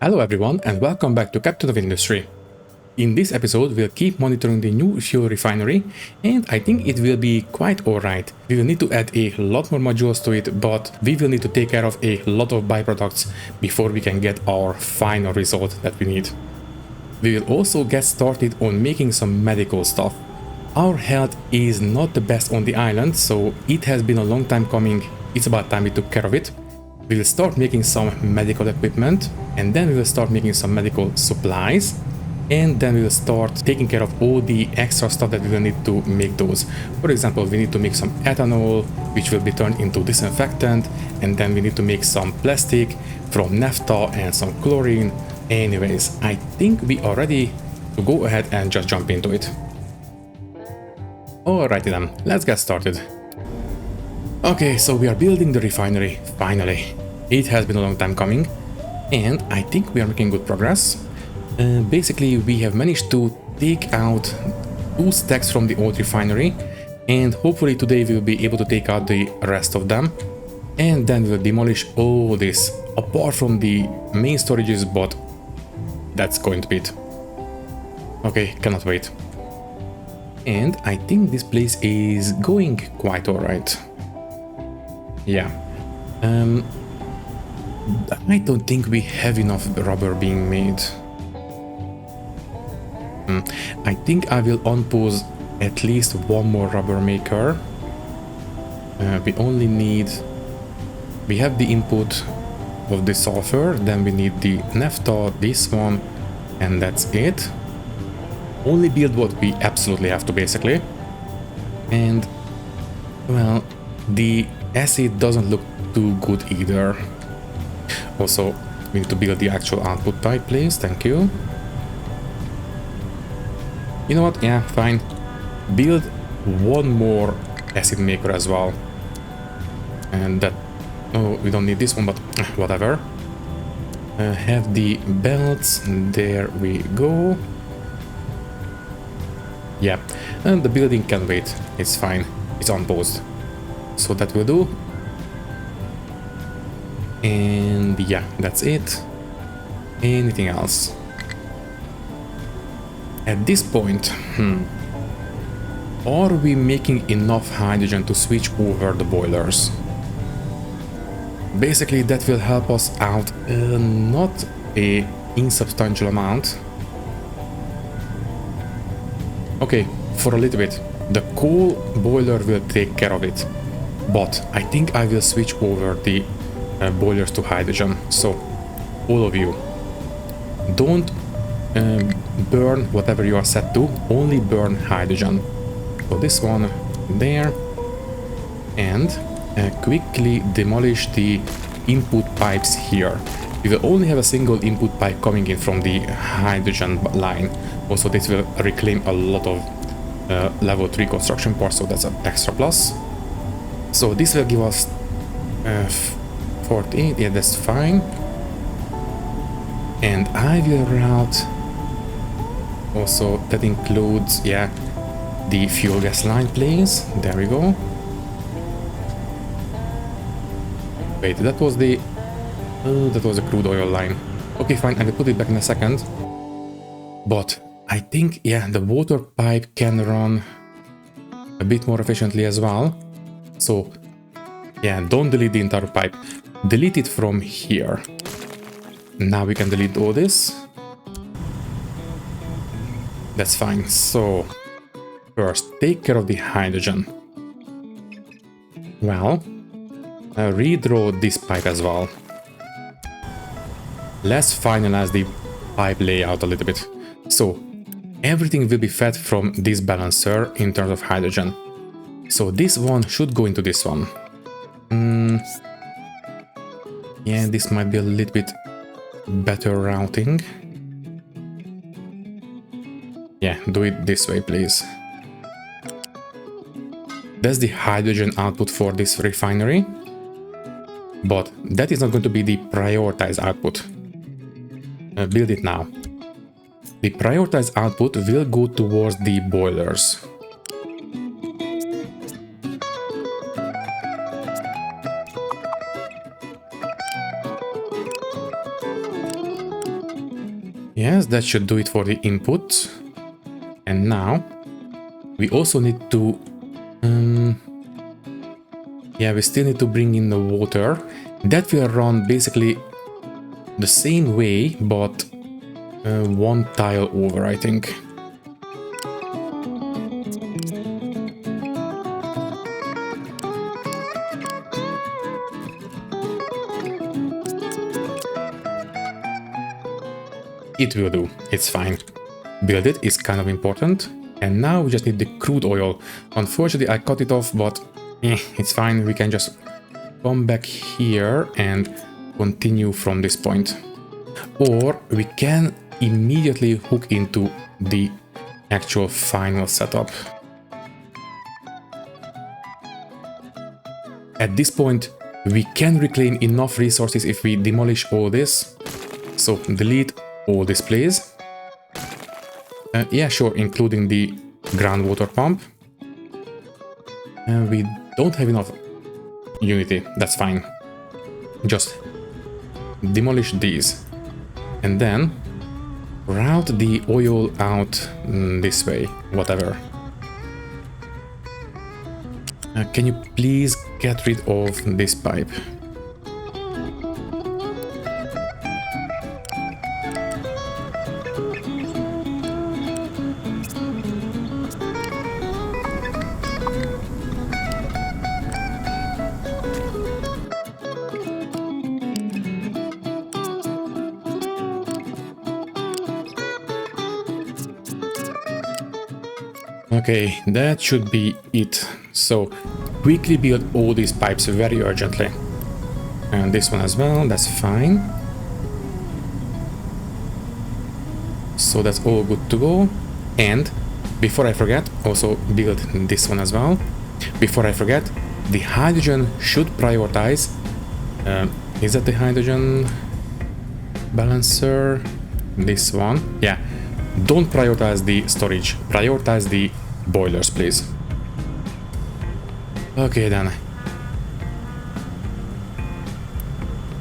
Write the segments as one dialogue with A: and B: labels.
A: Hello everyone and welcome back to Captain of Industry. In this episode we'll keep monitoring the new fuel refinery and I think it will be quite alright. We will need to add a lot more modules to it, but we will need to take care of a lot of byproducts before we can get our final result that we need. We will also get started on making some medical stuff. Our health is not the best on the island, so it has been a long time coming. It's about time we took care of it. We will start making some medical equipment, and then we will start making some medical supplies, and then we will start taking care of all the extra stuff that we will need to make those. For example, we need to make some ethanol, which will be turned into disinfectant, and then we need to make some plastic from naphtha and some chlorine. Anyways, I think we are ready to go ahead and just jump into it. Alrighty then, let's get started. Okay, so we are building the refinery, finally. It has been a long time coming, and I think we are making good progress. Basically, we have managed to take out 2 stacks from the old refinery, and hopefully today we'll be able to take out the rest of them. And then we'll demolish all this, apart from the main storages, but that's going to be it. Okay, cannot wait. And I think this place is going quite alright. Yeah. I don't think we have enough rubber being made. I think I will unpause at least one more rubber maker. We only need... We have the input of the sulfur, then we need the naphtha, this one, and that's it. Only build what we absolutely have to, basically. And, well, the acid doesn't look too good either. Also, we need to build the actual output type, please. Thank you. You know what? Yeah, fine. Build one more acid maker as well. And that... Oh, we don't need this one, but whatever. Have the belts. There we go. Yeah, and the building can wait. It's fine. It's unpaused. So that will do. And yeah, that's it. Anything else? At this point, are we making enough hydrogen to switch over the boilers? Basically, that will help us out, not a insubstantial amount. Okay, for a little bit. The coal boiler will take care of it. But I think I will switch over the boilers to hydrogen. So, all of you, don't burn whatever you are set to, only burn hydrogen. So this one there, and quickly demolish the input pipes here. We will only have a single input pipe coming in from the hydrogen line. Also, this will reclaim a lot of level 3 construction parts, so that's an extra plus. So this will give us 48, yeah, that's fine. And I will route, also that includes, yeah, the fuel gas line, please. There we go. Wait, that was the crude oil line. Okay, fine, I will put it back in a second. But I think, yeah, the water pipe can run a bit more efficiently as well. So, yeah, don't delete the entire pipe. Delete it from here. Now we can delete all this. That's fine. So, first, take care of the hydrogen. Well, redraw this pipe as well. Let's finalize the pipe layout a little bit. So, everything will be fed from this balancer in terms of hydrogen. So this one should go into this one. Yeah, this might be a little bit better routing. Yeah, do it this way, please. That's the hydrogen output for this refinery. But that is not going to be the prioritized output. Build it now. The prioritized output will go towards the boilers. Yes, that should do it for the input. And now we also need to yeah, we still need to bring in the water. That will run basically the same way, but one tile over, I think. It will do, it's fine. Build it is kind of important. And now we just need the crude oil. Unfortunately, I cut it off, but it's fine. We can just come back here and continue from this point. Or we can immediately hook into the actual final setup. At this point, we can reclaim enough resources if we demolish all this. So delete all this, please. Yeah, sure, including the groundwater pump. And we don't have enough unity, that's fine. Just demolish these. And then route the oil out this way, whatever. Can you please get rid of this pipe? Okay, that should be it. So quickly build all these pipes very urgently. And this one as well, that's fine. So that's all good to go. And before I forget, also build this one as well. Before I forget, the hydrogen should prioritize. Is that the hydrogen balancer? This one, yeah. Don't prioritize the storage, prioritize the boilers, please. Okay, then.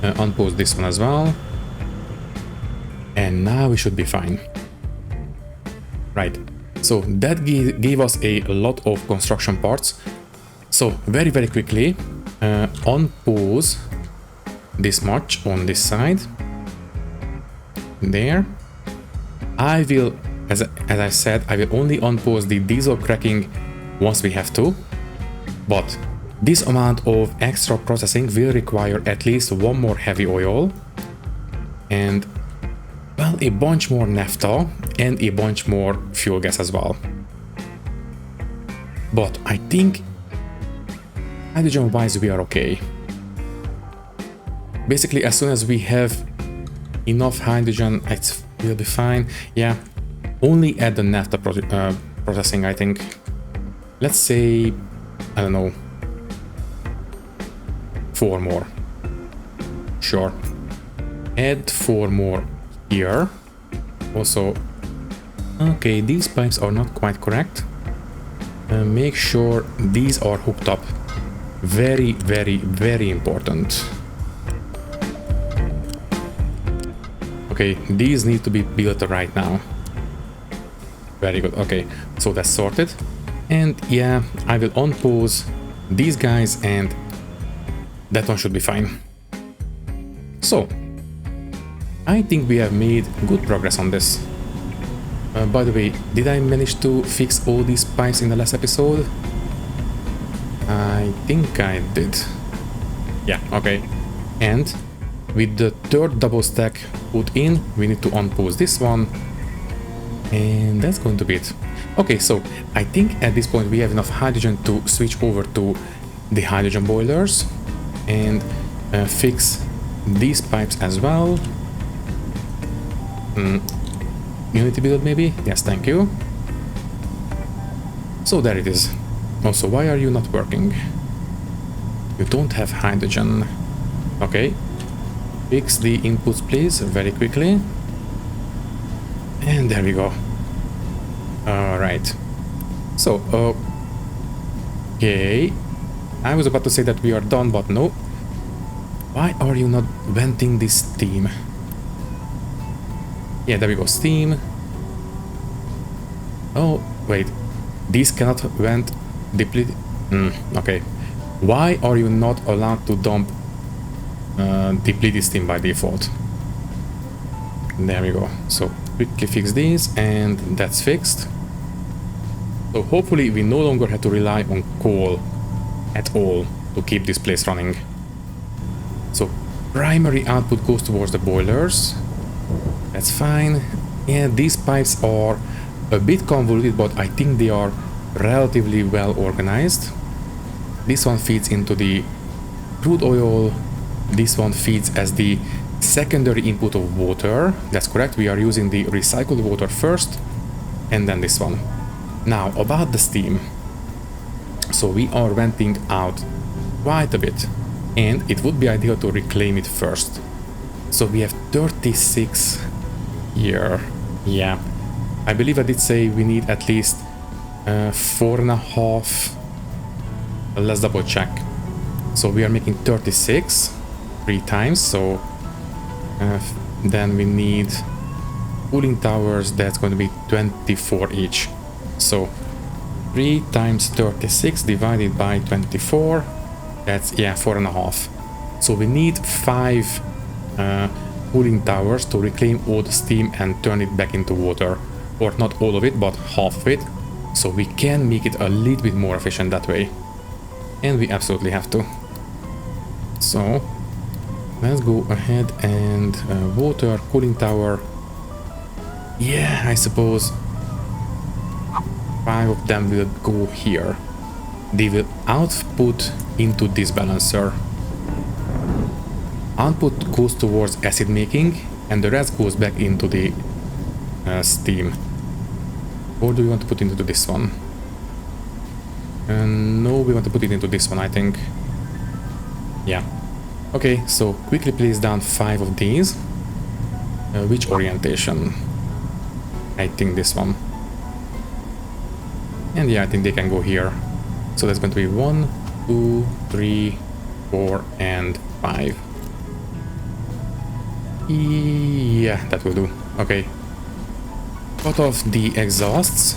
A: Unpause this one as well. And now we should be fine. Right, so that gave us a lot of construction parts. So very quickly, unpause this much on this side. There. I will, as I said, I will only unpause the diesel cracking once we have to, but this amount of extra processing will require at least one more heavy oil and, well, a bunch more naphtha and a bunch more fuel gas as well. But I think hydrogen wise we are okay. Basically, as soon as we have enough hydrogen, will be fine. Yeah, only add the naphtha processing, I think. Let's say, I don't know, 4 more. Sure. Add 4 more here. Also, okay, these pipes are not quite correct. Make sure these are hooked up. Very important. Okay, these need to be built right now. Very good. Okay, so that's sorted. And yeah, I will unpause these guys and that one should be fine. So, I think we have made good progress on this. By the way, did I manage to fix all these pipes in the last episode? I think I did. Yeah, okay. And with the third double stack put in, we need to unpause this one. And that's going to be it. Okay, so I think at this point we have enough hydrogen to switch over to the hydrogen boilers and fix these pipes as well. Unity build maybe? Yes, thank you. So there it is. Also, why are you not working? You don't have hydrogen. Okay. Fix the inputs, please, very quickly. And there we go. Alright. So, okay. I was about to say that we are done, but no. Why are you not venting this steam? Yeah, there we go, steam. Oh, wait. These cannot vent depleted. Okay. Why are you not allowed to dump depleted steam by default? There we go. So quickly fix these, and that's fixed. So hopefully we no longer have to rely on coal at all to keep this place running. So primary output goes towards the boilers. That's fine. And these pipes are a bit convoluted, but I think they are relatively well organized. This one feeds into the crude oil. This one feeds as the secondary input of water. That's correct. We are using the recycled water first, and then this one. Now about the steam. So we are venting out quite a bit, and it would be ideal to reclaim it first. So we have 36 here. Yeah, I believe I did say we need at least 4.5. Let's double check. So we are making 36 3 times, so then we need cooling towers. That's going to be 24 each. So 3 times 36 divided by 24, that's, yeah, 4.5. So we need 5 cooling towers to reclaim all the steam and turn it back into water, or not all of it, but half of it. So we can make it a little bit more efficient that way, and we absolutely have to. So let's go ahead and water, cooling tower. Yeah, I suppose 5 of them will go here. They will output into this balancer. Output goes towards acid making, and the rest goes back into the steam. Or do we want to put into this one? No, we want to put it into this one, I think. Yeah. Okay, so quickly place down 5 of these. Which orientation? I think this one. And yeah, I think they can go here. So that's going to be 1, 2, 3, 4, and 5. Yeah, that will do. Okay. Cut off the exhausts.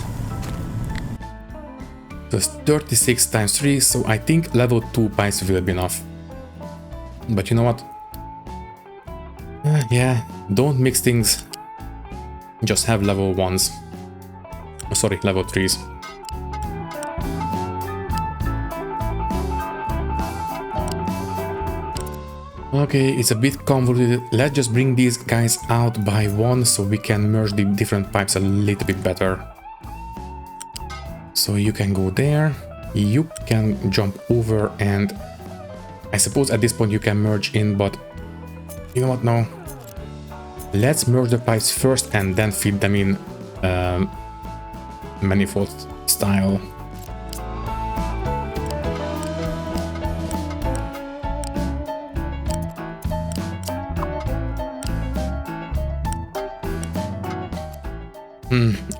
A: Just 36 times 3, so I think level 2 pipes will be enough. But you know what? Yeah, don't mix things. Just have level 1s. Oh, sorry, level 3s. Okay, it's a bit convoluted. Let's just bring these guys out by one so we can merge the different pipes a little bit better. So you can go there, you can jump over, and I suppose at this point you can merge in, but you know what, no. Let's merge the pipes first and then feed them in manifold style.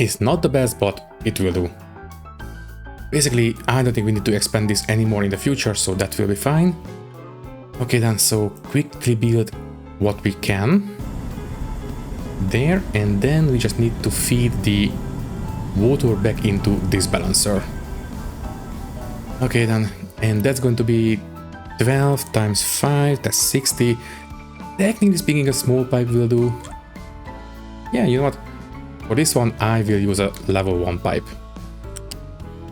A: It's not the best, but it will do. Basically, I don't think we need to expand this anymore in the future, so that will be fine. Okay then, so quickly build what we can there, and then we just need to feed the water back into this balancer. Okay then, and that's going to be 12 times 5, that's 60. Technically speaking, a small pipe will do. Yeah, you know what? For this one, I will use a level 1 pipe.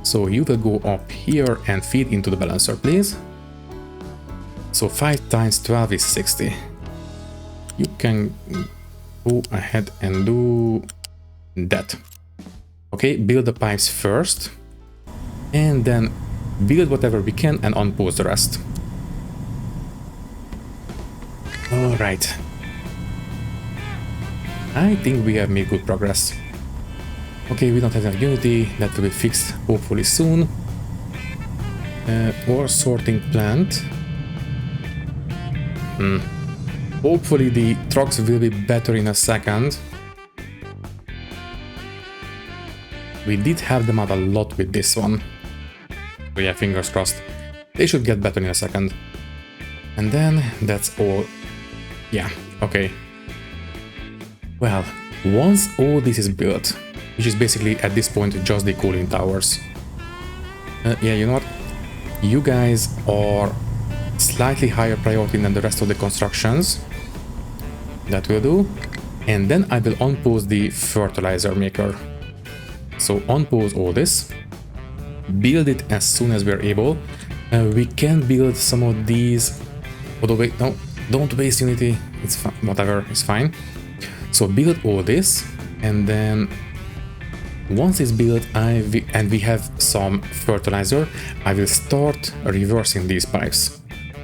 A: So you will go up here and feed into the balancer, please. So 5 times 12 is 60. You can go ahead and do that. Okay, build the pipes first, and then build whatever we can and unpause the rest. Alright. I think we have made good progress. Okay, we don't have enough unity, that will be fixed hopefully soon. Ore sorting plant. Hopefully the trucks will be better in a second. We did have them out a lot with this one. So yeah, fingers crossed. They should get better in a second. And then that's all. Yeah, okay. Well, Once all this is built, which is basically at this point just the cooling towers. Yeah, you know what? You guys are slightly higher priority than the rest of the constructions. That will do. And then I will unpause the fertilizer maker. So unpause all this. Build it as soon as we're able. We can build some of these. Although wait, no, don't waste Unity. It's whatever, it's fine. So build all this, and then once it's built, and we have some fertilizer, I will start reversing these pipes.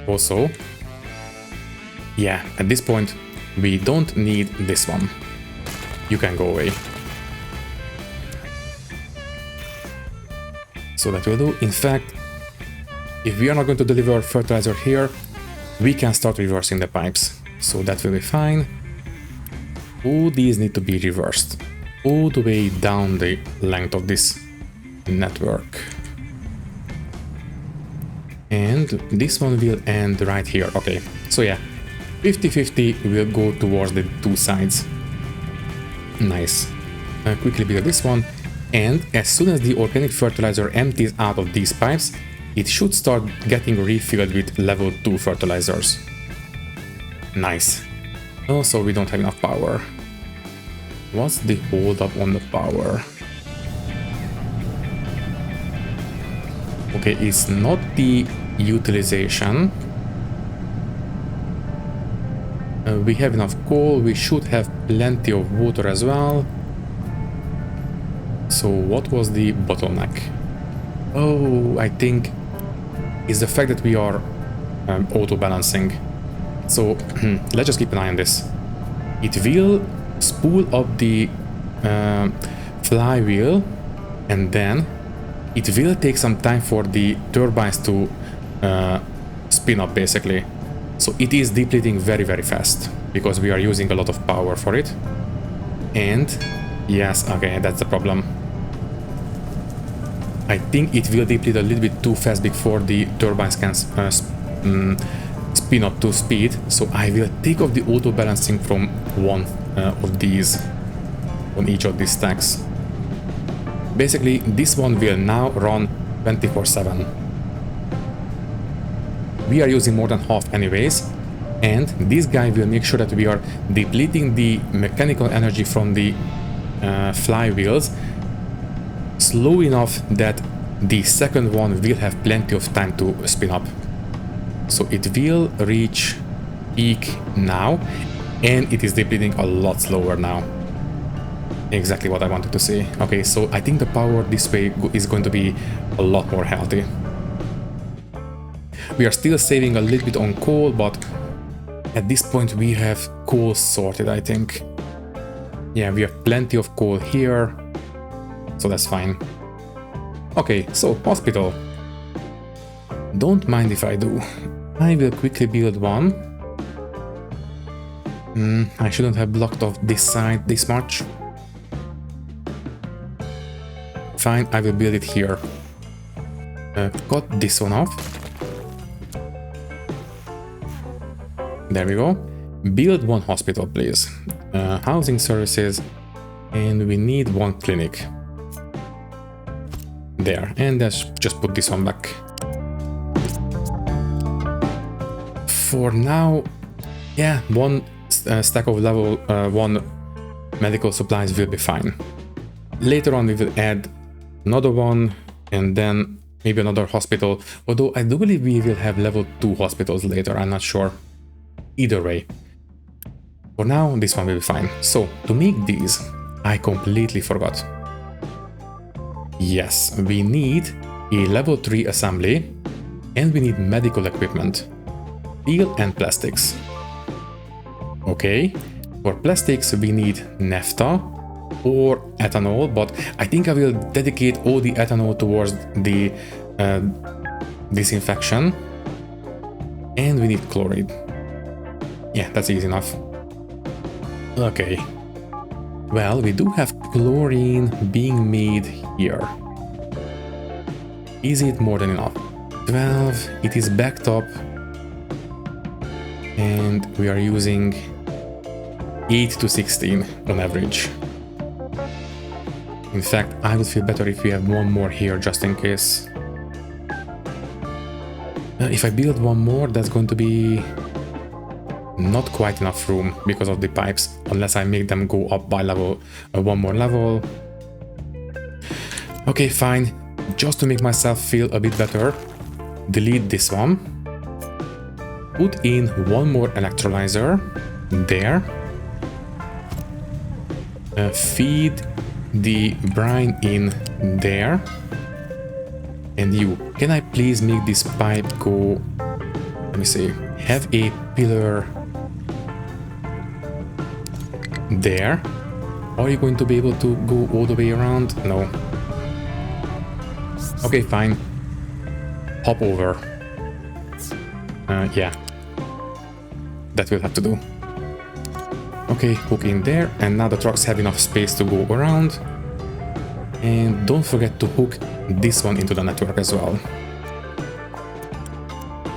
A: Also, yeah, at this point, we don't need this one. You can go away. So that will do. In fact, if we are not going to deliver fertilizer here, we can start reversing the pipes. So that will be fine. All these need to be reversed all the way down the length of this network. And this one will end right here. Okay, so yeah, 50-50 will go towards the two sides. Nice. Quickly build this one, and as soon as the organic fertilizer empties out of these pipes, it should start getting refilled with level 2 fertilizers. Nice. Also, we don't have enough power. What's the hold up on the power? Okay, it's not the utilization. We have enough coal, we should have plenty of water as well. So what was the bottleneck? Oh, I think it's the fact that we are auto-balancing. So let's just keep an eye on this. It will spool up the flywheel, and then it will take some time for the turbines to spin up basically. So it is depleting very, very fast because we are using a lot of power for it. And yes, okay, that's the problem. I think it will deplete a little bit too fast before the turbines can spin up to speed. So I will take off the auto balancing from one of these on each of these stacks. Basically, this one will now run 24/7. We are using more than half anyways, and this guy will make sure that we are depleting the mechanical energy from the flywheels slow enough that the second one will have plenty of time to spin up. So it will reach peak now, and it is depleting a lot slower now. Exactly what I wanted to see. Okay, so I think the power this way is going to be a lot more healthy. We are still saving a little bit on coal, but at this point we have coal sorted, I think. Yeah, we have plenty of coal here, so that's fine. Okay, so hospital. Don't mind if I do. I will quickly build one. I shouldn't have blocked off this side this much. Fine, I will build it here. Cut this one off. There we go. Build one hospital, please. Housing services, and we need one clinic. There, and let's just put this one back. For now, yeah, one stack of level 1 medical supplies will be fine. Later on we will add another one, and then maybe another hospital, although I do believe we will have level 2 hospitals later, I'm not sure. Either way, for now this one will be fine. So to make these, I completely forgot. Yes, we need a level 3 assembly, and we need medical equipment, steel and plastics. Okay, for plastics we need naphtha or ethanol, but I think I will dedicate all the ethanol towards the disinfection, and we need chloride. Yeah, that's easy enough. Okay. Well, we do have chlorine being made here. Is it more than enough? 12, it is backed up. And we are using 8 to 16 on average. In fact, I would feel better if we have one more here just in case. If I build one more, that's going to be not quite enough room because of the pipes, unless I make them go up by level, one more level. Okay, fine. Just to make myself feel a bit better, delete this one. Put in one more electrolyzer there. Feed the brine in there. And you, can I please make this pipe go, let me see, have a pillar there? Are you going to be able to go all the way around? No. Okay, fine. Hop over. Yeah. That will have to do. Okay, hook in there, and now the trucks have enough space to go around. And don't forget to hook this one into the network as well.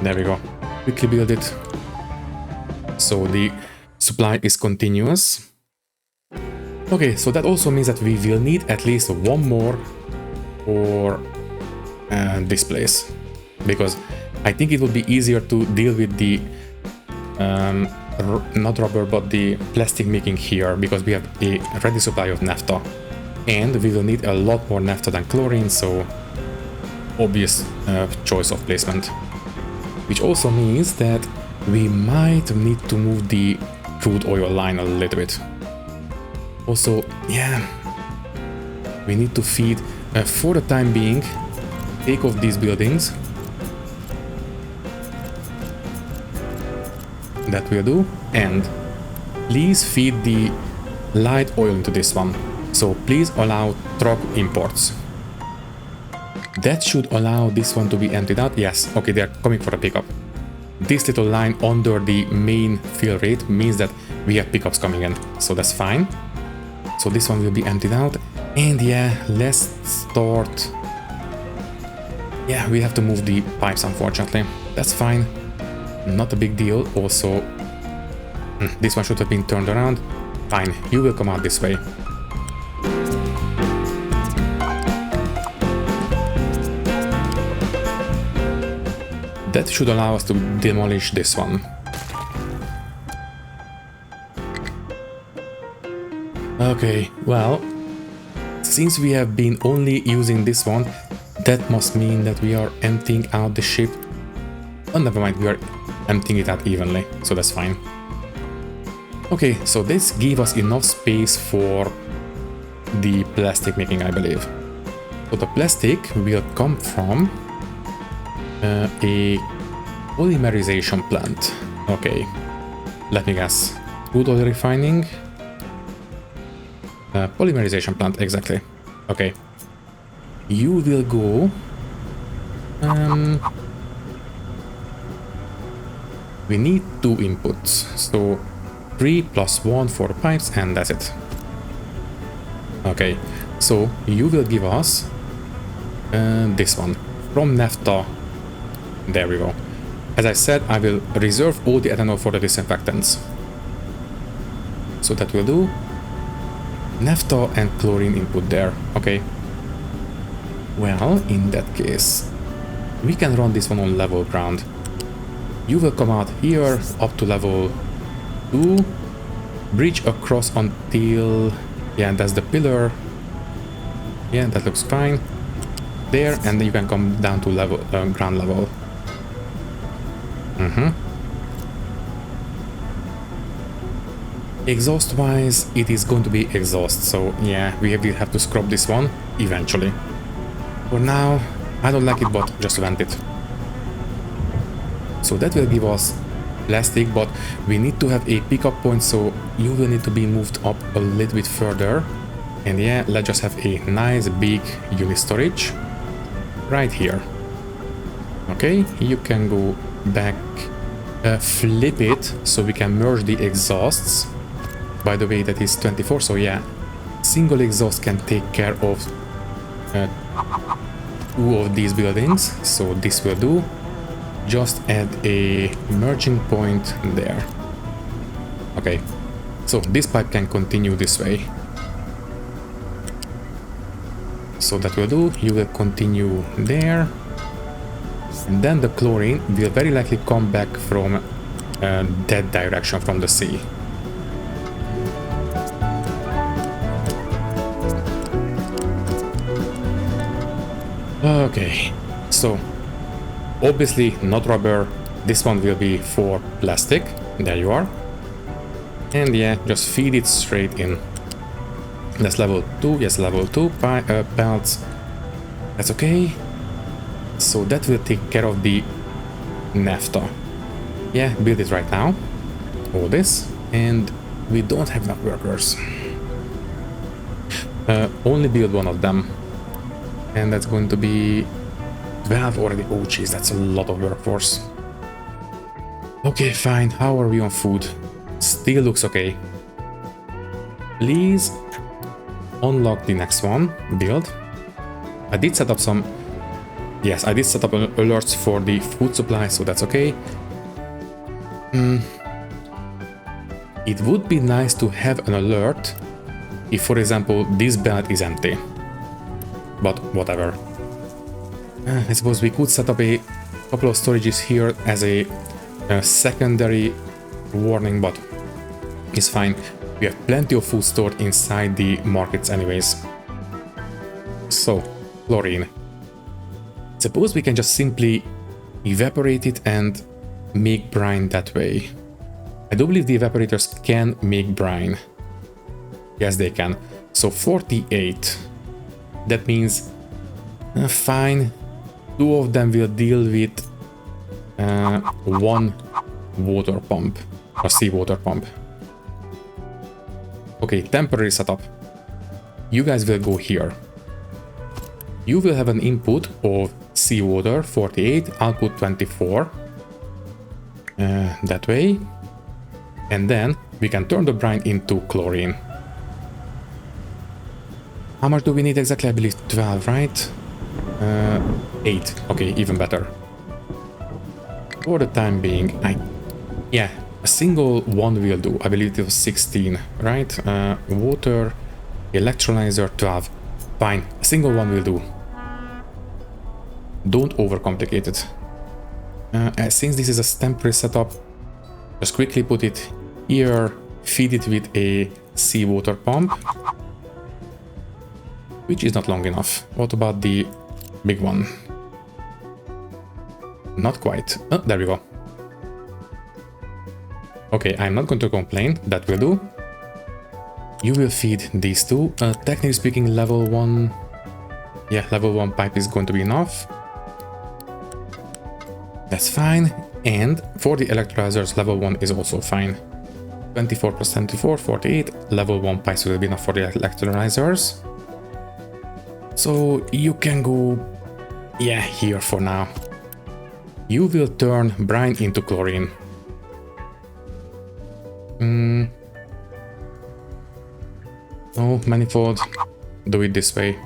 A: There we go. Quickly build it. So the supply is continuous. Okay, so that also means that we will need at least one more for this place. Because I think it would be easier to deal with the not rubber but the plastic making here, because we have a ready supply of naphtha. And we will need a lot more naphtha than chlorine, so obvious choice of placement. Which also means that we might need to move the crude oil line a little bit. Also, yeah, we need to feed, for the time being, take off these buildings. That will do. And please feed the light oil into this one. So please allow truck imports. That should allow this one to be emptied out. Yes, okay, they're coming for a pickup. This little line under the main fill rate means that we have pickups coming in, so that's fine. So this one will be emptied out. And yeah, let's start. Yeah, we have to move the pipes, unfortunately. That's fine. Not a big deal. Also, this one should have been turned around. Fine, you will come out this way. That should allow us to demolish this one. Okay, well, since we have been only using this one, that must mean that we are emptying out the ship. Oh, never mind, we are emptying it out evenly, so that's fine. Okay, so this gives us enough space for the plastic making, I believe. So the plastic will come from a polymerization plant. Okay, let me guess. Crude oil refining. Polymerization plant, exactly. Okay. You will go. We need 2 inputs, so 3 + 1 for pipes, and that's it. Okay, so you will give us this one from naphtha. There we go. As I said, I will reserve all the ethanol for the disinfectants. So that will do. Naphtha and chlorine input there. Okay. Well, in that case, we can run this one on level ground. You will come out here up to level 2. Bridge across until... yeah, that's the pillar. Yeah, that looks fine. There, and then you can come down to level ground level. Exhaust wise, it is going to be exhaust, so yeah, we will have to scrub this one eventually. For now, I don't like it, but just vent it. So that will give us plastic, but we need to have a pickup point, so you will need to be moved up a little bit further. And yeah, let's just have a nice big unit storage right here. Okay, you can go back, flip it so we can merge the exhausts. By the way, that is 24, so yeah, single exhaust can take care of 2 of these buildings, so this will do. Just add a merging point there. Okay, So this pipe can continue this way. So that will do, you will continue there. And then the chlorine will very likely come back from that direction, from the sea. Okay, so obviously not rubber, this one will be for plastic, there you are. And yeah, just feed it straight in. That's level 2, yes, level 2 pelts, that's okay. So that will take care of the naphtha. Yeah, build it right now, all this, and we don't have enough workers. Only build one of them. And that's going to be 12 already. Oh jeez, that's a lot of workforce. Okay, fine. How are we on food? Still looks okay. Please unlock the next one. Build. I did set up some... Yes, I did set up alerts for the food supply, so that's okay. It would be nice to have an alert if, for example, this belt is empty. But whatever. I suppose we could set up a couple of storages here as a secondary warning, but it's fine. We have plenty of food stored inside the markets anyways. So, chlorine. Suppose we can just simply evaporate it and make brine that way. I do believe the evaporators can make brine. Yes, they can. So 48. That means, fine, 2 of them will deal with 1 water pump, or seawater pump. Okay, temporary setup. You guys will go here. You will have an input of seawater 48, output 24. That way. And then we can turn the brine into chlorine. How much do we need exactly? I believe 12, right? 8. Okay, even better. For the time being, yeah, a single one will do. I believe it was 16, right? Water, electrolyzer, 12. Fine, a single one will do. Don't overcomplicate it. Since this is a temporary setup, just quickly put it here, feed it with a seawater pump. Which is not long enough. What about the big one? Not quite. Oh, there we go. Okay, I'm not going to complain. That will do. You will feed these two. Technically speaking, level 1... Yeah, level 1 pipe is going to be enough. That's fine. And for the electrolyzers, level 1 is also fine. 24 plus 24, 48. Level 1 pipes will be enough for the electrolyzers. So you can go, yeah, here for now. You will turn brine into chlorine. No, manifold, do it this way.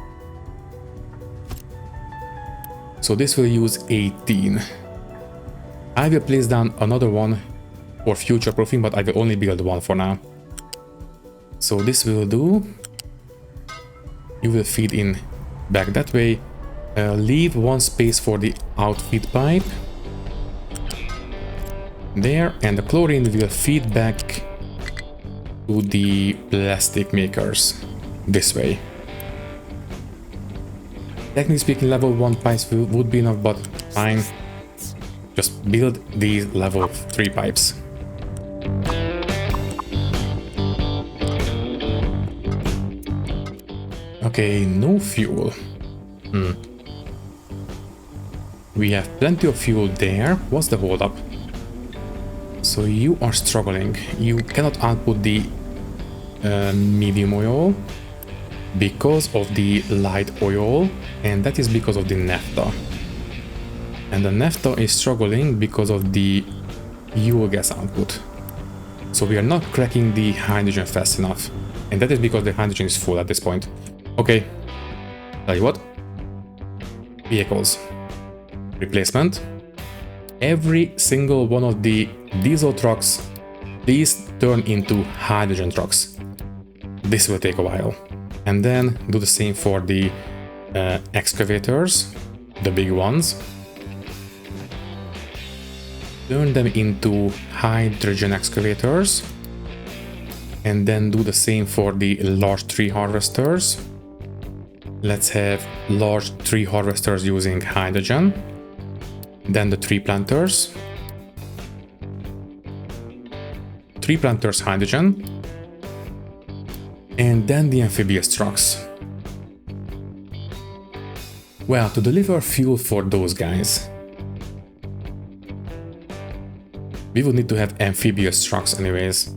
A: So this will use 18. I will place down another one for future proofing, but I will only build one for now. So this will do. You will feed in back that way. Leave one space for the outfeed pipe. There, and the chlorine will feed back to the plastic makers this way. Technically speaking, level 1 pipes would be enough, but fine. Just build these level 3 pipes. Okay, no fuel. We have plenty of fuel there. What's the hold up? So you are struggling. You cannot output the medium oil because of the light oil, and that is because of the naphtha. And the naphtha is struggling because of the fuel gas output. So we are not cracking the hydrogen fast enough, and that is because the hydrogen is full at this point. Okay, tell you what. Vehicles. Replacement. Every single one of the diesel trucks, please turn into hydrogen trucks. This will take a while. And then do the same for the excavators, the big ones. Turn them into hydrogen excavators. And then do the same for the large tree harvesters. Let's have large tree harvesters using hydrogen. Then the tree planters. Tree planters, hydrogen. And then the amphibious trucks. Well, to deliver fuel for those guys, we would need to have amphibious trucks anyways.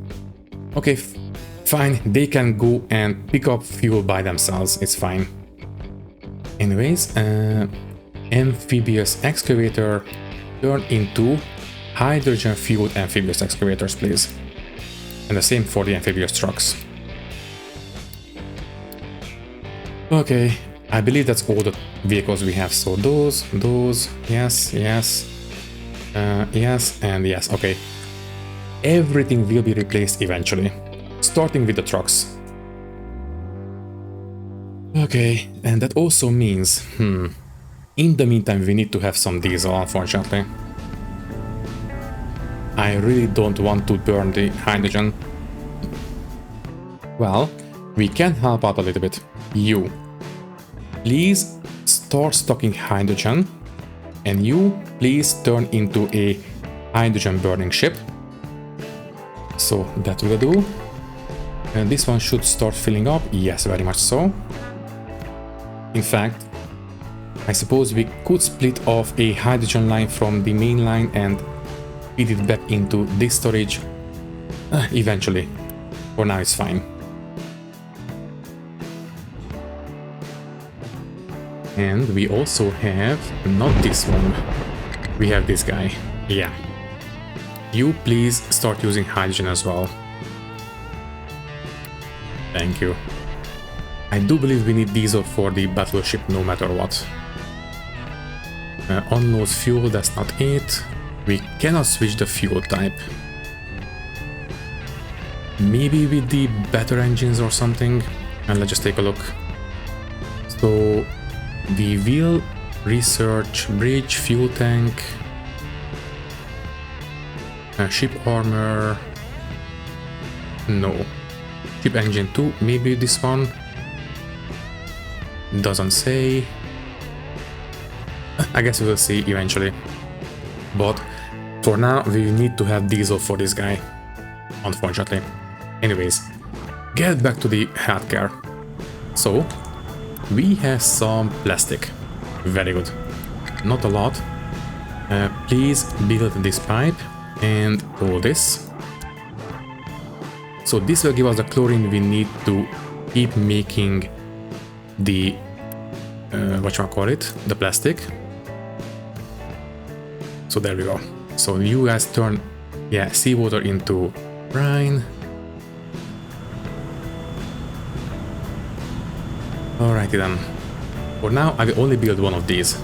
A: Okay, fine, they can go and pick up fuel by themselves, it's fine. Anyways, amphibious excavator, turn into hydrogen fueled amphibious excavators, please. And the same for the amphibious trucks. Okay, I believe that's all the vehicles we have. So those, yes, yes, yes, and yes. Okay, everything will be replaced eventually, starting with the trucks. Okay, and that also means, in the meantime, we need to have some diesel, unfortunately. I really don't want to burn the hydrogen. Well, we can help out a little bit. You, please start stocking hydrogen, and you, please turn into a hydrogen burning ship. So that will do. And this one should start filling up. Yes, very much so. In fact, I suppose we could split off a hydrogen line from the main line and feed it back into this storage eventually. For now it's fine. And we also have, not this one, we have this guy. Yeah. You please start using hydrogen as well. Thank you. I do believe we need diesel for the battleship no matter what. Unloads fuel, that's not it. We cannot switch the fuel type. Maybe with the better engines or something. And let's just take a look. So we will research bridge, fuel tank, ship armor. No. Ship engine 2, maybe this one. Doesn't say. I guess we will see eventually. But for now, we need to have diesel for this guy, unfortunately. Anyways, get back to the healthcare. So, we have some plastic. Very good. Not a lot. Please build this pipe and all this. So this will give us the chlorine we need to keep making the the plastic. So there we go. So you guys turn seawater into brine. Alrighty then. For now I will only build one of these.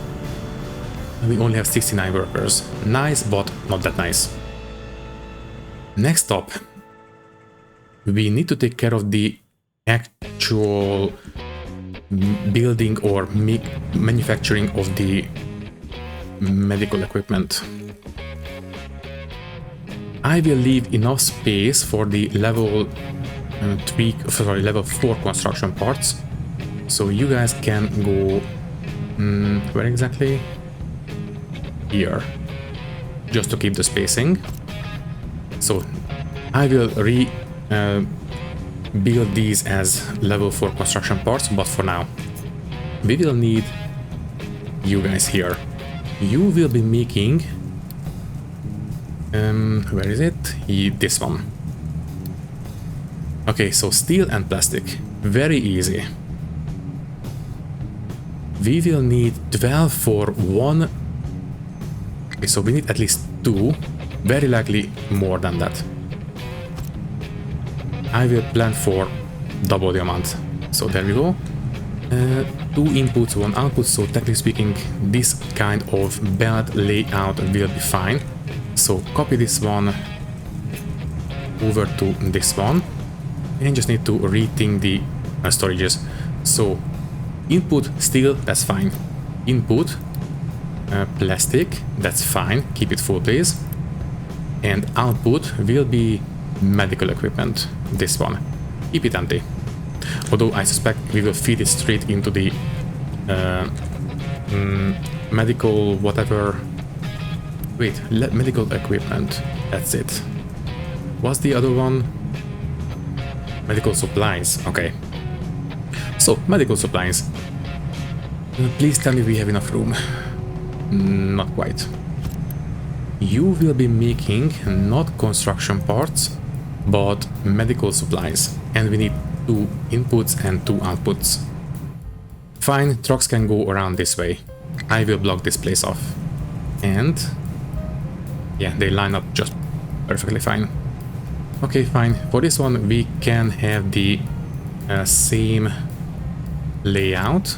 A: We only have 69 workers. Nice, but not that nice. Next up, we need to take care of the actual building or manufacturing of the medical equipment. I will leave enough space for the level 4 construction parts. So you guys can go where exactly? Here, just to keep the spacing. So I will build these as level 4 construction parts, but for now we will need you guys here. You will be making where is it? This one. Okay, so steel and plastic, very easy. We will need 12 for 1. Okay, so we need at least 2, very likely more than that. I will plan for double the amount. So there we go. 2 inputs, 1 output, so technically speaking this kind of belt layout will be fine. So copy this one over to this one, and just need to rethink the storages. So input steel, that's fine. Input plastic, that's fine. Keep it full, please. And output will be medical equipment. This one, keep it empty. Although I suspect we will feed it straight into the medical whatever. Wait, medical equipment. That's it. What's the other one? Medical supplies. Okay. So, medical supplies. Please tell me we have enough room. Not quite. You will be making not construction parts, but medical supplies. And we need 2 inputs and 2 outputs. Fine, trucks can go around this way. I will block this place off. And yeah, they line up just perfectly fine. Okay, fine. For this one, we can have the same layout.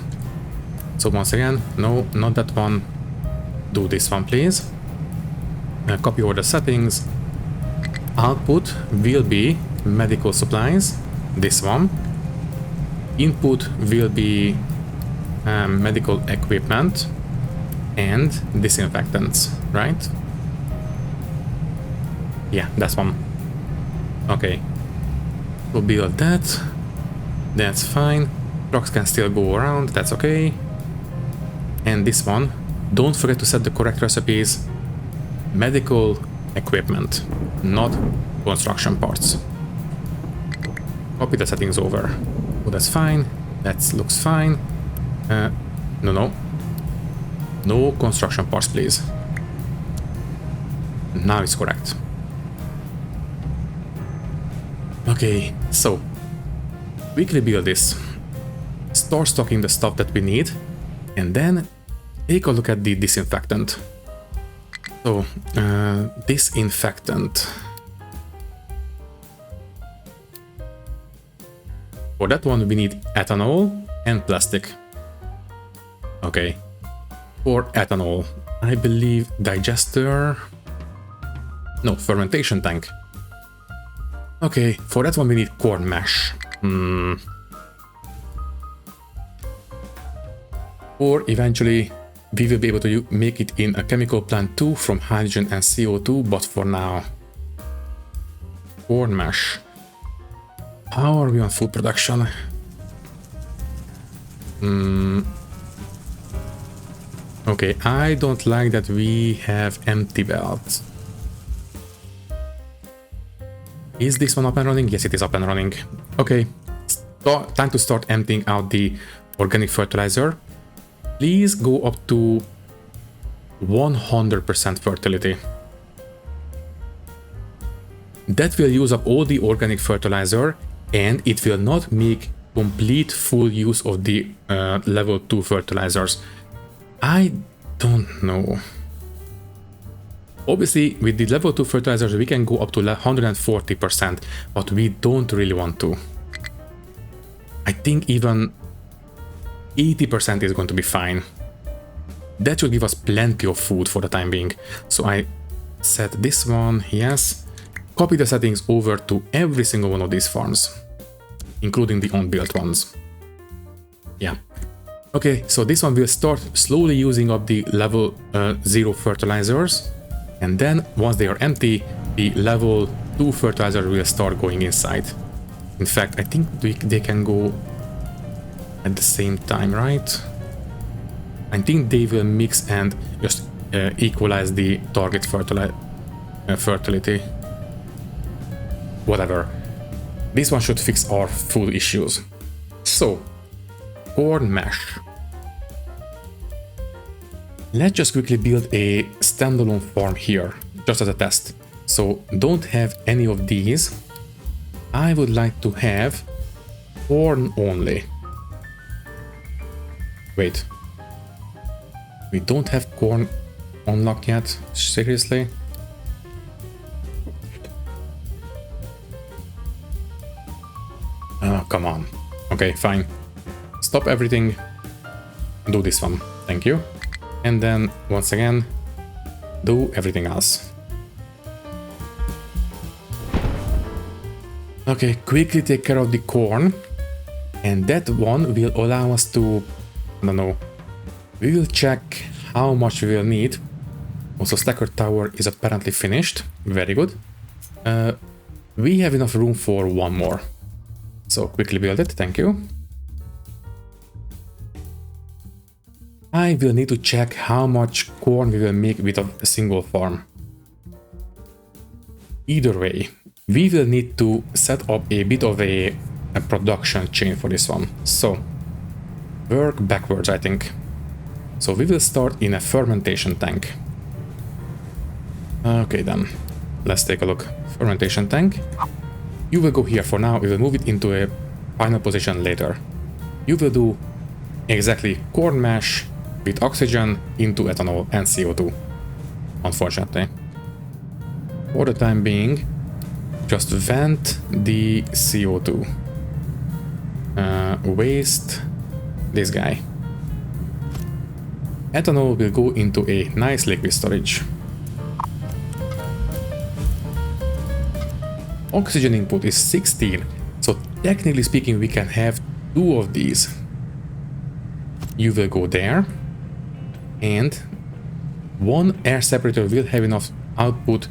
A: So once again, no, not that one. Do this one, please. Copy over the settings. Output will be medical supplies. This one. Input will be medical equipment and disinfectants, right? Yeah, that's one. Okay. We'll build that. That's fine. Trucks can still go around, that's okay. And this one, don't forget to set the correct recipes. Medical equipment, not construction parts. Copy the settings over. Oh, that's fine. That looks fine. No. No construction parts, please. Now it's correct. Okay, so quickly build this. Start stocking the stuff that we need, and then take a look at the disinfectant. So, disinfectant. For that one, we need ethanol and plastic. Okay. For ethanol, I believe digester. No, fermentation tank. Okay, for that one, we need corn mesh. Or eventually, we will be able to make it in a chemical plant too from hydrogen and CO2, but for now, corn mesh. How are we on food production? Okay, I don't like that we have empty belts. Is this one up and running? Yes, it is up and running. Okay, time to start emptying out the organic fertilizer. Please go up to 100% fertility. That will use up all the organic fertilizer, and it will not make complete full use of the level 2 fertilizers. I don't know. Obviously, with the level 2 fertilizers, we can go up to 140%, but we don't really want to. I think even 80% is going to be fine. That should give us plenty of food for the time being. So I set this one, yes. Copy the settings over to every single one of these farms, including the unbuilt ones. Yeah. Okay, so this one will start slowly using up the level 0 fertilizers. And then once they are empty, the level 2 fertilizer will start going inside. In fact, I think they can go at the same time, right? I think they will mix and just equalize the target fertility. Whatever. This one should fix our food issues. So, corn mesh. Let's just quickly build a standalone farm here, just as a test. So, don't have any of these. I would like to have corn only. Wait. We don't have corn unlocked yet? Seriously? Oh, come on. Okay, fine. Stop everything. Do this one. Thank you. And then, once again, do everything else. Okay, quickly take care of the corn. And that one will allow us to, I don't know, we will check how much we will need. Also, stacker tower is apparently finished. Very good. We have enough room for one more. So quickly build it, thank you. I will need to check how much corn we will make with a single farm. Either way, we will need to set up a bit of a production chain for this one. So work backwards, I think. So we will start in a fermentation tank. Okay then, let's take a look. Fermentation tank. You will go here for now, we will move it into a final position later. You will do exactly corn mash with oxygen into ethanol and CO2, unfortunately. For the time being, just vent the CO2. Waste this guy. Ethanol will go into a nice liquid storage. Oxygen input is 16, so technically speaking we can have 2 of these. You will go there, and one air separator will have enough output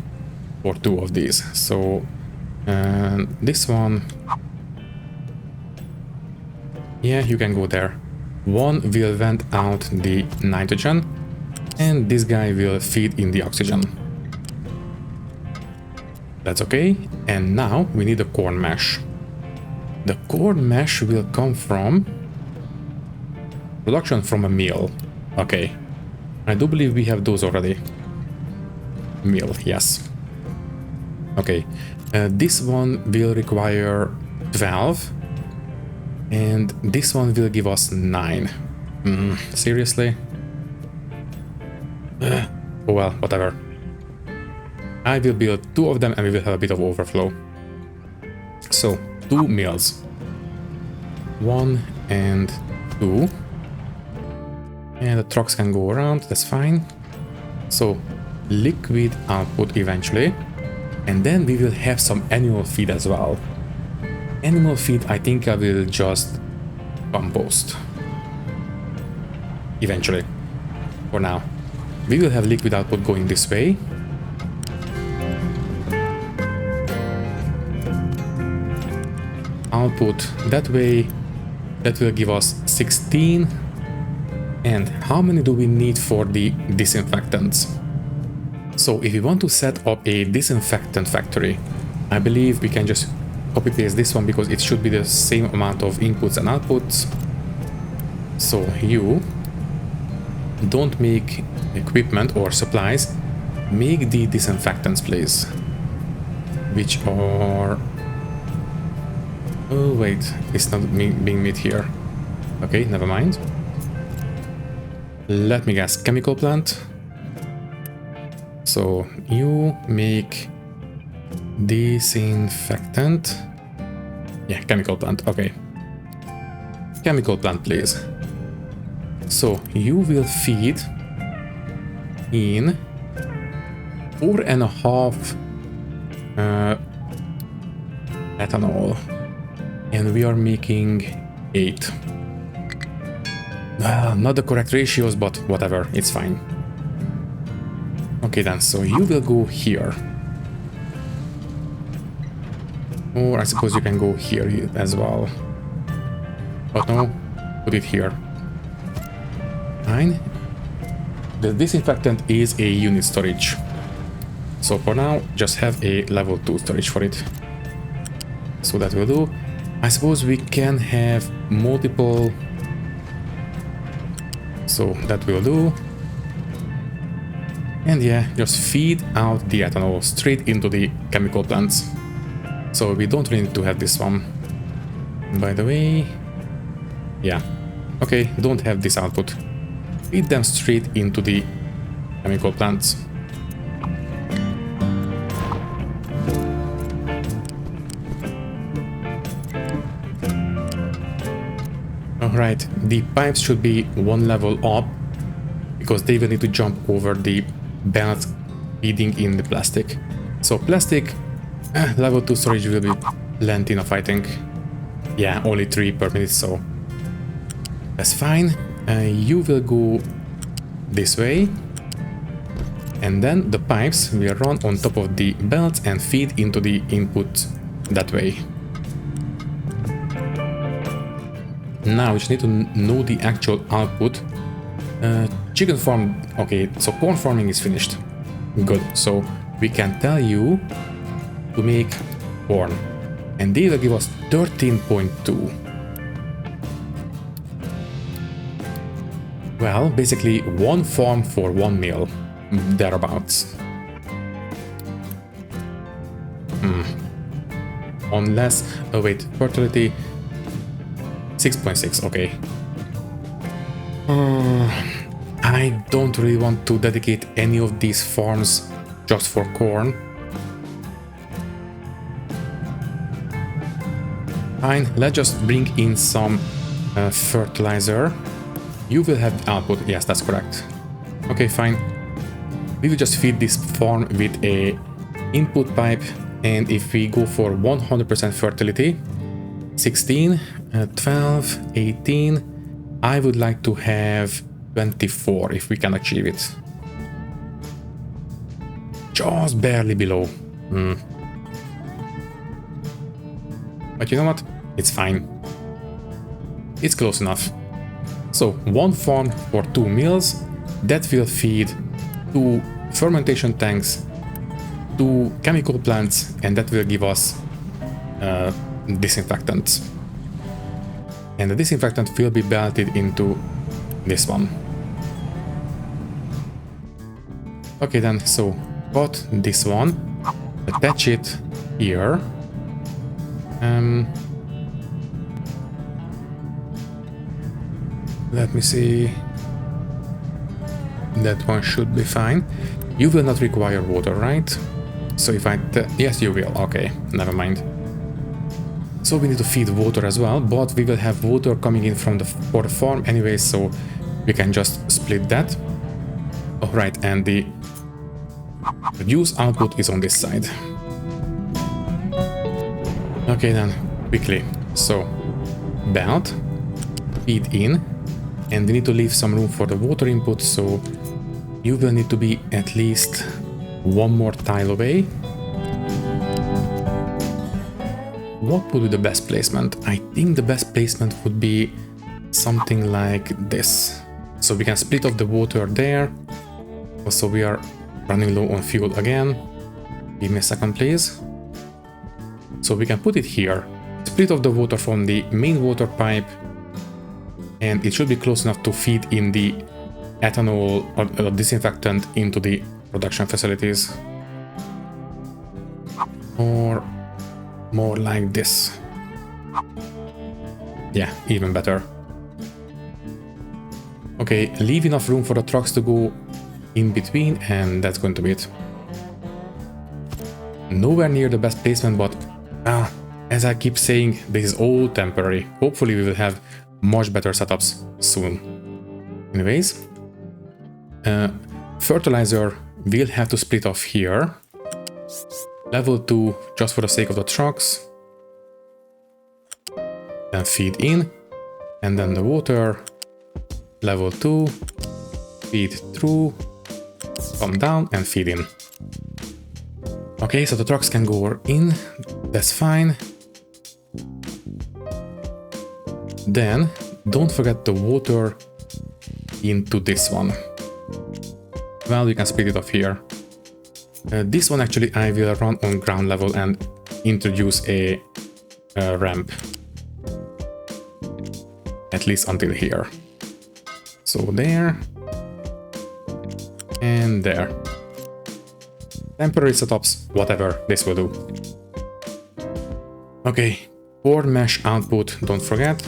A: for 2 of these. So this one, yeah, you can go there. One will vent out the nitrogen, and this guy will feed in the oxygen. That's okay. And now we need a corn mash. The corn mash will come from production from a mill. Okay. I do believe we have those already. Mill, yes. Okay. This one will require 12. And this one will give us 9. Seriously? Oh well, whatever. I will build 2 of them and we will have a bit of overflow. So, 2 mills. 1 and 2. And the trucks can go around, that's fine. So, liquid output eventually. And then we will have some animal feed as well. Animal feed, I think I will just compost. Eventually. For now. We will have liquid output going this way. Output that way. That will give us 16. And how many do we need for the disinfectants? So if we want to set up a disinfectant factory, I believe we can just copy paste this one because it should be the same amount of inputs and outputs. So you don't make equipment or supplies, make the disinfectants, please. Which are... Oh wait, it's not being made here. Okay, never mind. Let me guess, chemical plant. So you make disinfectant. Yeah, chemical plant, okay. Chemical plant, please. So you will feed in 4.5 ethanol. And we are making 8. Not the correct ratios, but whatever, it's fine. Okay then, so you will go here. Or I suppose you can go here as well. But no, put it here. Fine. The disinfectant is a unit storage. So for now, just have a level 2 storage for it. So that will do. I suppose we can have multiple. So that will do. And yeah, just feed out the ethanol straight into the chemical plants. So we don't really need to have this one. By the way, yeah. Okay, don't have this output. Feed them straight into the chemical plants. Alright, the pipes should be 1 level up because they will need to jump over the belts feeding in the plastic. So plastic, level 2 storage will be plenty enough, I think. Yeah, only 3 per minute, so that's fine. You will go this way, and then the pipes will run on top of the belts and feed into the input that way. Now we just need to know the actual output. Chicken farm, okay, so corn farming is finished. Good, so we can tell you to make corn, and they will give us 13.2. Well, basically 1 farm for 1 meal, thereabouts. Unless, oh wait, fertility 6.6, okay. I don't really want to dedicate any of these farms just for corn. Fine, let's just bring in some fertilizer. You will have the output, yes, that's correct. Okay, fine. We will just feed this farm with a input pipe, and if we go for 100% fertility, 16, 12, 18, I would like to have 24 if we can achieve it. Just barely below. But you know what? It's fine. It's close enough. So 1 farm for 2 meals, that will feed 2 fermentation tanks, 2 chemical plants, and that will give us disinfectant. And the disinfectant will be belted into this one. Okay then, so got this one, attach it here. Let me see. That one should be fine. You will not require water, right? So if yes, you will. Okay, never mind. So we need to feed water as well, but we will have water coming in from for the farm anyway, so we can just split that. Alright, and the produce output is on this side. Okay then, quickly. So, belt, feed in, and we need to leave some room for the water input, so you will need to be at least 1 more tile away. What would be the best placement? I think the best placement would be something like this. So we can split off the water there. Also, we are running low on fuel again. Give me a second, please. So we can put it here. Split off the water from the main water pipe, and it should be close enough to feed in the ethanol or disinfectant into the production facilities. Or more like this. Yeah, even better. Okay, leave enough room for the trucks to go in between, and that's going to be it. Nowhere near the best placement, but as I keep saying, this is all temporary. Hopefully we will have much better setups soon. Anyways, fertilizer will have to split off here. Level 2 just for the sake of the trucks. Then feed in, and then the water. Level 2, feed through, come down and feed in. Okay, so the trucks can go in, that's fine. Then, don't forget the water into this one. Well, you can split it off here. This one actually I will run on ground level and introduce a ramp. At least until here. So there. And there. Temporary setups, whatever, this will do. Okay, core mesh output, don't forget.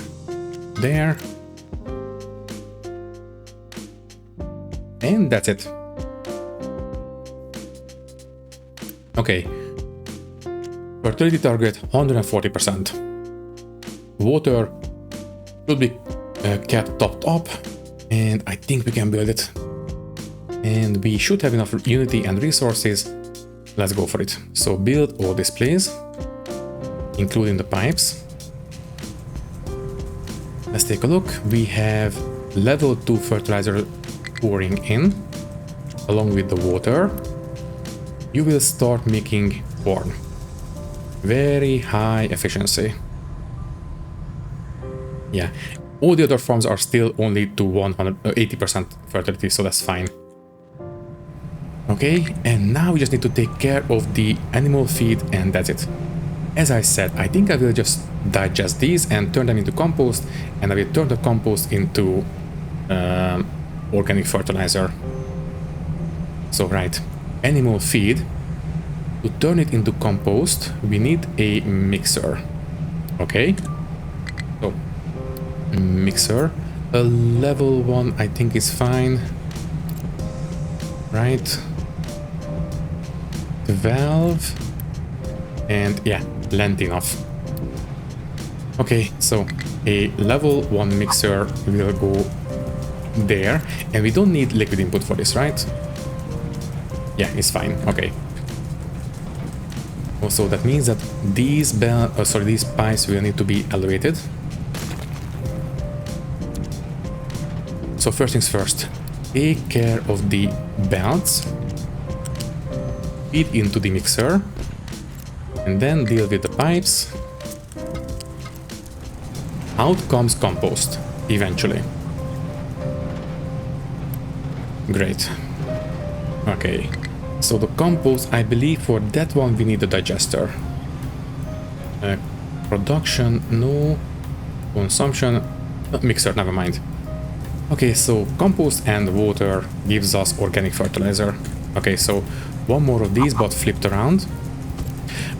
A: There. And that's it. Okay. Fertility target 140%. Water should be kept topped up, and I think we can build it. And we should have enough unity and resources. Let's go for it. So build all this, please. including the pipes. Let's take a look. We have level 2 fertilizer pouring in along with the water. You will start making corn. Very high efficiency. Yeah, all the other farms are still only to 180% fertility, so that's fine. Okay, and now we just need to take care of the animal feed, and that's it. As I said, I think I will just digest these and turn them into compost, and I will turn the compost into organic fertilizer. So right, animal feed. To turn it into compost, we need a mixer. Okay, so mixer. A level 1 I think is fine. Right. 12. And yeah, length enough. Okay, so a level 1 mixer will go there. And we don't need liquid input for this, right? Yeah, it's fine. Okay. Also, that means that these these pipes will need to be elevated. So first things first, take care of the belts, feed into the mixer, and then deal with the pipes. Out comes compost, eventually. Great. Okay, so the compost, I believe for that one we need a digester. Production, no. Consumption, mixer, never mind. Okay, so compost and water gives us organic fertilizer. Okay, so one more of these, but flipped around.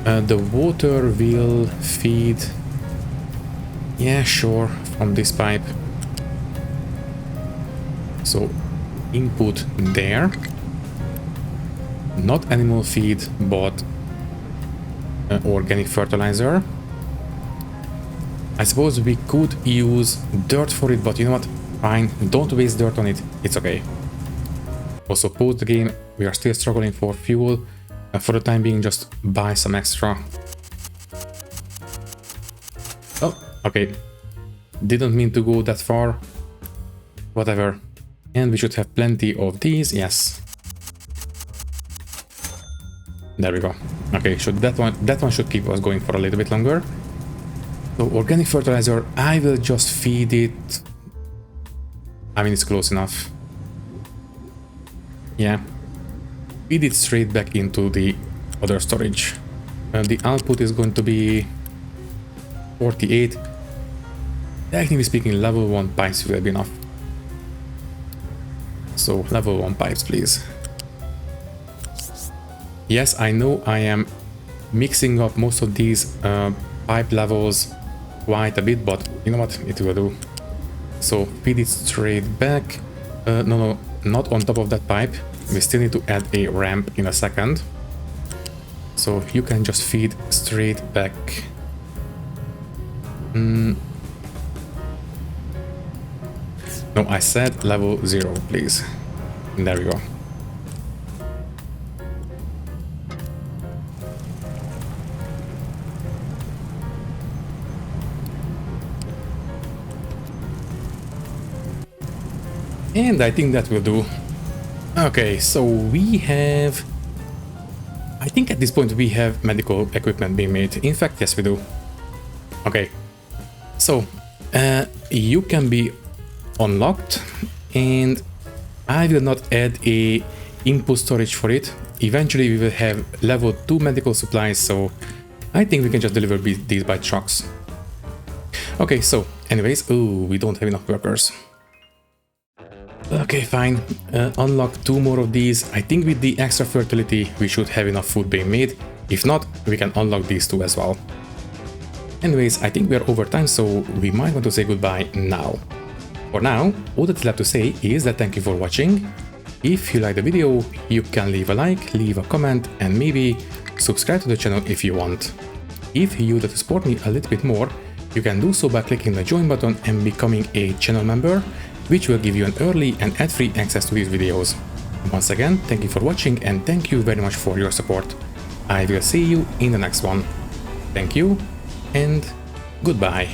A: The water will feed, yeah, sure, from this pipe. So input there. Not animal feed, but organic fertilizer. I suppose we could use dirt for it, but you know what? Fine, don't waste dirt on it, it's okay. Also, pause the game, we are still struggling for fuel. For the time being, just buy some extra. Oh, okay. Didn't mean to go that far. Whatever. And we should have plenty of these, yes. There we go. Okay, so that one should keep us going for a little bit longer. So organic fertilizer, I will just feed it. I mean, it's close enough. Yeah. Feed it straight back into the other storage. The output is going to be 48. Technically speaking, level 1 pipes will be enough. So level 1 pipes, please. Yes, I know I am mixing up most of these pipe levels quite a bit, but you know what, it will do. So feed it straight back. No, not on top of that pipe. We still need to add a ramp in a second. So you can just feed straight back. No, I said level 0, please. There we go. And I think that will do. Okay, so we have... I think at this point we have medical equipment being made. In fact, yes, we do. Okay. So, you can be unlocked, and I will not add a input storage for it. Eventually we will have level 2 medical supplies, so I think we can just deliver these by trucks. Okay, so anyways, oh, we don't have enough workers. Okay, fine. Unlock 2 more of these. I think with the extra fertility we should have enough food being made. If not, we can unlock these 2 as well. Anyways, I think we are over time, so we might want to say goodbye now. For now, all that is left to say is that thank you for watching. If you like the video, you can leave a like, leave a comment, and maybe subscribe to the channel if you want. If you would like to support me a little bit more, you can do so by clicking the join button and becoming a channel member, which will give you an early and ad-free access to these videos. Once again, thank you for watching and thank you very much for your support. I will see you in the next one. Thank you and goodbye.